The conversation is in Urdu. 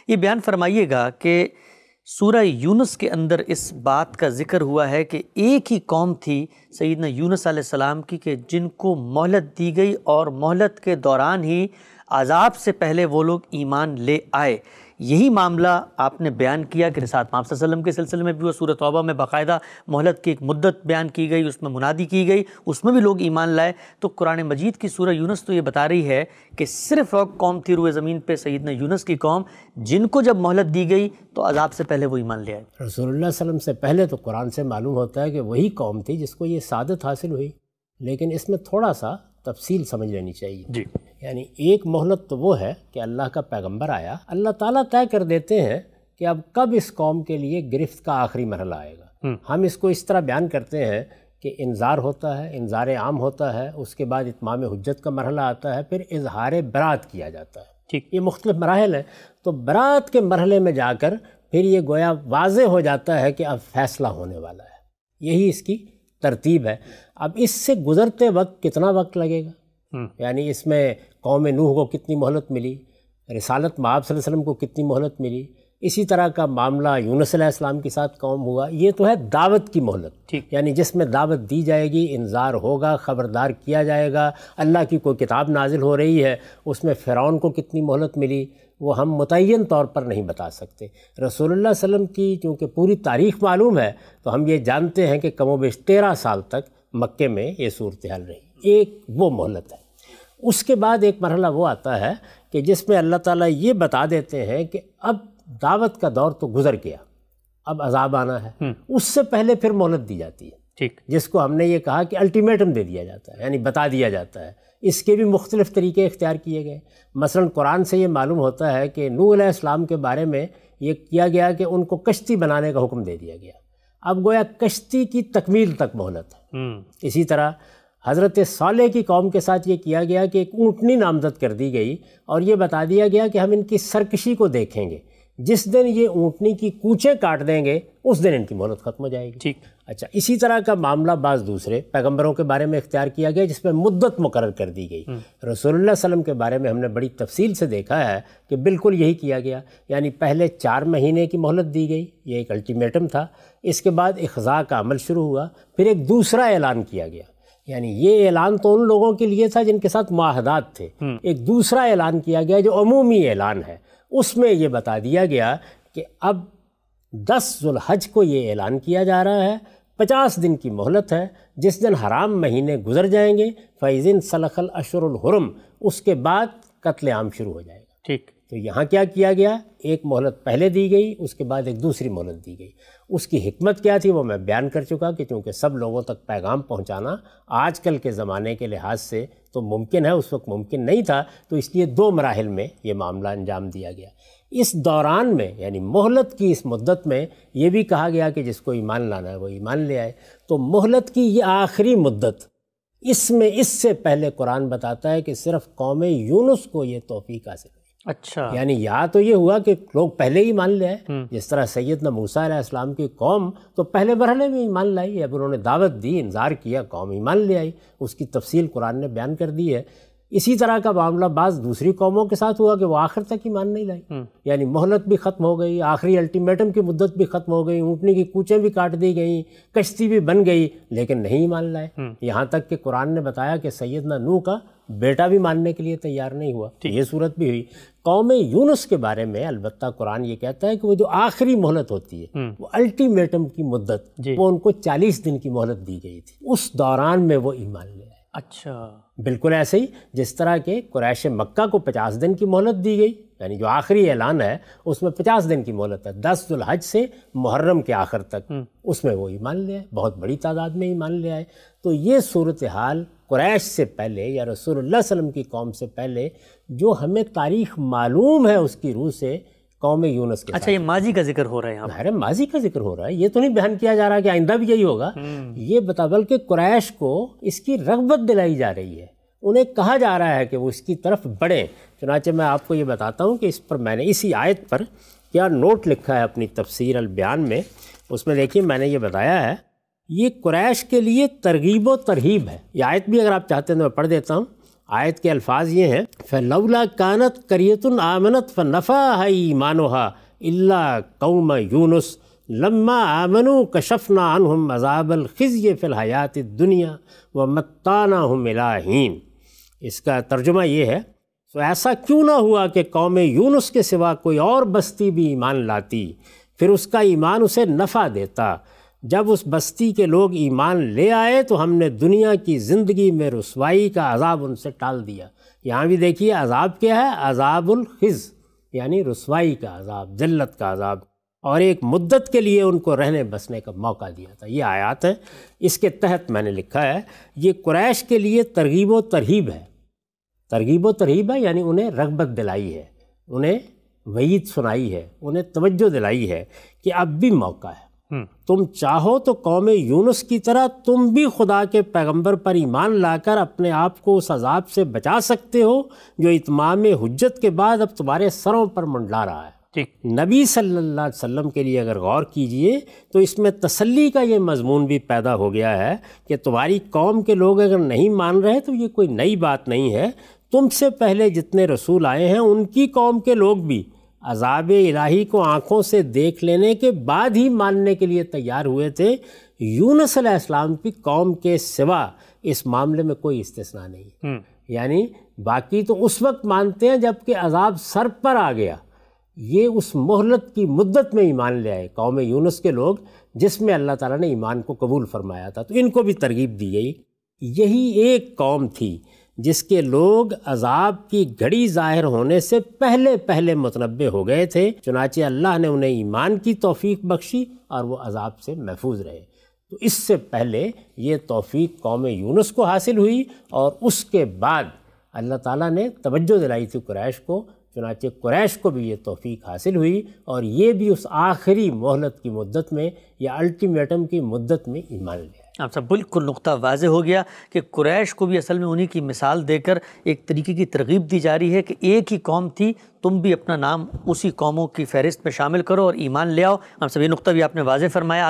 یہ بیان فرمائیے گا کہ سورہ یونس کے اندر اس بات کا ذکر ہوا ہے کہ ایک ہی قوم تھی سیدنا یونس علیہ السلام کی کہ جن کو مہلت دی گئی اور مہلت کے دوران ہی عذاب سے پہلے وہ لوگ ایمان لے آئے۔ یہی معاملہ آپ نے بیان کیا کہ رسالت محمد صلی اللہ علیہ وسلم کے سلسلے میں بھی وہ سورہ توبہ میں باقاعدہ مہلت کی ایک مدت بیان کی گئی، اس میں منادی کی گئی، اس میں بھی لوگ ایمان لائے۔ تو قرآن مجید کی سورہ یونس تو یہ بتا رہی ہے کہ صرف ایک قوم تھی روئے زمین پہ سیدنا یونس کی قوم، جن کو جب مہلت دی گئی تو عذاب سے پہلے وہ ایمان لے آئے۔ رسول اللہ صلی اللہ علیہ وسلم سے پہلے تو قرآن سے معلوم ہوتا ہے کہ وہی قوم تھی جس کو یہ سعادت حاصل ہوئی، لیکن اس میں تھوڑا سا تفصیل سمجھ لینی چاہیے جی۔ یعنی ایک مہلت تو وہ ہے کہ اللہ کا پیغمبر آیا، اللہ تعالیٰ طے کر دیتے ہیں کہ اب کب اس قوم کے لیے گرفت کا آخری مرحلہ آئے گا۔ ہم اس کو اس طرح بیان کرتے ہیں کہ انذار ہوتا ہے، انذار عام ہوتا ہے، اس کے بعد اتمام حجت کا مرحلہ آتا ہے، پھر اظہار برات کیا جاتا ہے۔ ٹھیک، یہ مختلف مراحل ہیں۔ تو برات کے مرحلے میں جا کر پھر یہ گویا واضح ہو جاتا ہے کہ اب فیصلہ ہونے والا ہے، یہی اس کی ترتیب ہے۔ اب اس سے گزرتے وقت کتنا وقت لگے گا، یعنی اس میں قوم نوح کو کتنی مہلت ملی، رسالت مآب صلی اللہ علیہ وسلم کو کتنی مہلت ملی، اسی طرح کا معاملہ یونس علیہ السلام کے ساتھ قوم ہوا۔ یہ تو ہے دعوت کی مہلت، یعنی جس میں دعوت دی جائے گی، انذار ہوگا، خبردار کیا جائے گا، اللہ کی کوئی کتاب نازل ہو رہی ہے، اس میں فرعون کو کتنی مہلت ملی وہ ہم متعین طور پر نہیں بتا سکتے۔ رسول اللہ صلی اللہ علیہ وسلم کی چونکہ پوری تاریخ معلوم ہے تو ہم یہ جانتے ہیں کہ کم و بیش 13 سال تک مکے میں یہ صورتحال رہی، ایک وہ مہلت ہے۔ اس کے بعد ایک مرحلہ وہ آتا ہے کہ جس میں اللہ تعالیٰ یہ بتا دیتے ہیں کہ اب دعوت کا دور تو گزر گیا، اب عذاب آنا ہے۔ اس سے پہلے پھر مہلت دی جاتی ہے، ٹھیک، جس کو ہم نے یہ کہا کہ الٹیمیٹم دے دیا جاتا ہے، یعنی بتا دیا جاتا ہے۔ اس کے بھی مختلف طریقے اختیار کیے گئے۔ مثلا قرآن سے یہ معلوم ہوتا ہے کہ نوح علیہ السلام کے بارے میں یہ کیا گیا کہ ان کو کشتی بنانے کا حکم دے دیا گیا، اب گویا کشتی کی تکمیل تک مہلت ہے۔ اسی طرح حضرت صالح کی قوم کے ساتھ یہ کیا گیا کہ ایک اونٹنی نامزد کر دی گئی اور یہ بتا دیا گیا کہ ہم ان کی سرکشی کو دیکھیں گے، جس دن یہ اونٹنی کی کوچیں کاٹ دیں گے اس دن ان کی مہلت ختم ہو جائے گی۔ ٹھیک، اچھا، اسی طرح کا معاملہ بعض دوسرے پیغمبروں کے بارے میں اختیار کیا گیا جس میں مدت مقرر کر دی گئی۔ رسول اللہ صلی اللہ علیہ وسلم کے بارے میں ہم نے بڑی تفصیل سے دیکھا ہے کہ بالکل یہی کیا گیا، یعنی پہلے 4 مہینے کی مہلت دی گئی، یہ ایک الٹیمیٹم تھا۔ اس کے بعد اخضاع کا عمل شروع ہوا، پھر ایک دوسرا اعلان کیا گیا، یعنی یہ اعلان تو ان لوگوں کے لیے تھا جن کے ساتھ معاہدات تھے، ایک دوسرا اعلان کیا گیا جو عمومی اعلان ہے، اس میں یہ بتا دیا گیا کہ اب 10 ذو الحج کو یہ اعلان کیا جا رہا ہے، 50 دن کی مہلت ہے، جس دن حرام مہینے گزر جائیں گے فَإِذٍ سَلَخَ الْأَشْهُرُ الْحُرُمُ، اس کے بعد قتل عام شروع ہو جائے گا۔ ٹھیک، تو یہاں کیا کیا گیا، ایک مہلت پہلے دی گئی، اس کے بعد ایک دوسری مہلت دی گئی۔ اس کی حکمت کیا تھی وہ میں بیان کر چکا کہ چونکہ سب لوگوں تک پیغام پہنچانا آج کل کے زمانے کے لحاظ سے تو ممکن ہے، اس وقت ممکن نہیں تھا، تو اس لیے 2 مراحل میں یہ معاملہ انجام دیا گیا۔ اس دوران میں یعنی مہلت کی اس مدت میں یہ بھی کہا گیا کہ جس کو ایمان لانا ہے وہ ایمان لے آئے۔ تو مہلت کی یہ آخری مدت، اس میں اس سے پہلے قرآن بتاتا ہے کہ صرف قوم یونس کو یہ توفیق حاصل ہوئی۔ اچھا، یعنی یا تو یہ ہوا کہ لوگ پہلے ہی مان لے آئے، جس طرح سیدنا موسیٰ علیہ السلام کی قوم تو پہلے مرحلے میں ایمان لائی، اب انہوں نے دعوت دی، انذار کیا، قوم ایمان لے آئی، اس کی تفصیل قرآن نے بیان کر دی ہے۔ اسی طرح کا معاملہ بعض دوسری قوموں کے ساتھ ہوا کہ وہ آخر تک ایمان نہیں لائی، یعنی مہلت بھی ختم ہو گئی، آخری الٹیمیٹم کی مدت بھی ختم ہو گئی، اونٹنی کی کوچیں بھی کاٹ دی گئیں، کشتی بھی بن گئی، لیکن نہیں ایمان لائے۔ یہاں تک کہ قرآن نے بتایا کہ سیدنا نوح کا بیٹا بھی ماننے کے لیے تیار نہیں ہوا، یہ صورت بھی ہوئی۔ قوم یونس کے بارے میں البتہ قرآن یہ کہتا ہے کہ وہ جو آخری مہلت ہوتی ہے وہ الٹیمیٹم کی مدت، وہ ان کو 40 دن کی مہلت دی گئی تھی، اس دوران میں وہ ایمان لے آئے۔ اچھا، بالکل ایسے ہی جس طرح کہ قریش مکہ کو 50 دن کی مہلت دی گئی، یعنی جو آخری اعلان ہے اس میں 50 دن کی مہلت ہے، 10 ذو الحج سے محرم کے آخر تک، اس میں وہ ایمان لے آئے، بہت بڑی تعداد میں ایمان لے آئے۔ تو یہ صورتحال قریش سے پہلے یا رسول اللہ صلی اللہ علیہ وسلم کی قوم سے پہلے جو ہمیں تاریخ معلوم ہے اس کی روح سے قوم یونس کے۔ اچھا، یہ ماضی کا ذکر ہو رہا ہے یہاں، ظاہر ہے ماضی کا ذکر ہو رہا ہے، یہ تو نہیں بیان کیا جا رہا کہ آئندہ بھی یہی ہوگا، یہ بتا، بلکہ قریش کو اس کی رغبت دلائی جا رہی ہے، انہیں کہا جا رہا ہے کہ وہ اس کی طرف بڑھیں۔ چنانچہ میں آپ کو یہ بتاتا ہوں کہ اس پر میں نے اسی آیت پر کیا نوٹ لکھا ہے اپنی تفسیر البیان میں، اس میں دیکھیے میں نے یہ بتایا ہے، یہ قریش کے لیے ترغیب و ترہیب ہے۔ یہ آیت بھی اگر آپ چاہتے ہیں تو میں پڑھ دیتا ہوں، آیت کے الفاظ یہ ہیں فَلَوْلَا كَانَتْ قَرْيَةٌ آمَنَتْ فَنَفَعَهَا إِيمَانُهَا إِلَّا قَوْمَ يُونُسَ لَمَّا آمَنُوا كَشَفْنَا عَنْهُمْ عَذَابَ الْخِزْيِ فِي الْحَيَاةِ الدُّنْيَا وَمَتَّعْنَاهُمْ إِلَىٰ حِينٍ۔ اس کا ترجمہ یہ ہے تو ایسا کیوں نہ ہوا کہ قوم یونس کے سوا کوئی اور بستی بھی ایمان لاتی، پھر اس کا ایمان اسے نفع دیتا۔ جب اس بستی کے لوگ ایمان لے آئے تو ہم نے دنیا کی زندگی میں رسوائی کا عذاب ان سے ٹال دیا۔ یہاں بھی دیکھیے عذاب کیا ہے، عذاب الخز، یعنی رسوائی کا عذاب، ذلت کا عذاب، اور ایک مدت کے لیے ان کو رہنے بسنے کا موقع دیا تھا۔ یہ آیات ہے، اس کے تحت میں نے لکھا ہے یہ قریش کے لیے ترغیب و ترہیب ہے۔ ترغیب و ترہیب ہے یعنی انہیں رغبت دلائی ہے، انہیں وعید سنائی ہے، انہیں توجہ دلائی ہے کہ اب بھی موقع ہے، تم چاہو تو قوم یونس کی طرح تم بھی خدا کے پیغمبر پر ایمان لا کر اپنے آپ کو اس عذاب سے بچا سکتے ہو جو اتمام حجت کے بعد اب تمہارے سروں پر منڈلا رہا ہے۔ نبی صلی اللہ علیہ وسلم کے لیے اگر غور کیجئے تو اس میں تسلی کا یہ مضمون بھی پیدا ہو گیا ہے کہ تمہاری قوم کے لوگ اگر نہیں مان رہے تو یہ کوئی نئی بات نہیں ہے، تم سے پہلے جتنے رسول آئے ہیں ان کی قوم کے لوگ بھی عذاب الہی کو آنکھوں سے دیکھ لینے کے بعد ہی ماننے کے لیے تیار ہوئے تھے۔ یونس علیہ السلام کی قوم کے سوا اس معاملے میں کوئی استثناء نہیں، یعنی باقی تو اس وقت مانتے ہیں جب کہ عذاب سر پر آ گیا۔ یہ اس مہلت کی مدت میں ایمان لے آئے قوم یونس کے لوگ جس میں اللہ تعالیٰ نے ایمان کو قبول فرمایا تھا، تو ان کو بھی ترغیب دی گئی۔ یہی ایک قوم تھی جس کے لوگ عذاب کی گھڑی ظاہر ہونے سے پہلے متنبع ہو گئے تھے، چنانچہ اللہ نے انہیں ایمان کی توفیق بخشی اور وہ عذاب سے محفوظ رہے۔ تو اس سے پہلے یہ توفیق قوم یونس کو حاصل ہوئی اور اس کے بعد اللہ تعالیٰ نے توجہ دلائی تھی قریش کو، چنانچہ قریش کو بھی یہ توفیق حاصل ہوئی اور یہ بھی اس آخری مہلت کی مدت میں یا الٹیمیٹم کی مدت میں ایمان لیا۔ آپ سے بالکل نقطہ واضح ہو گیا کہ قریش کو بھی اصل میں انہی کی مثال دے کر ایک طریقے کی ترغیب دی جا رہی ہے کہ ایک ہی قوم تھی، تم بھی اپنا نام اسی قوموں کی فہرست میں شامل کرو اور ایمان لے آؤ۔ ہم سب یہ نقطہ بھی آپ نے واضح فرمایا۔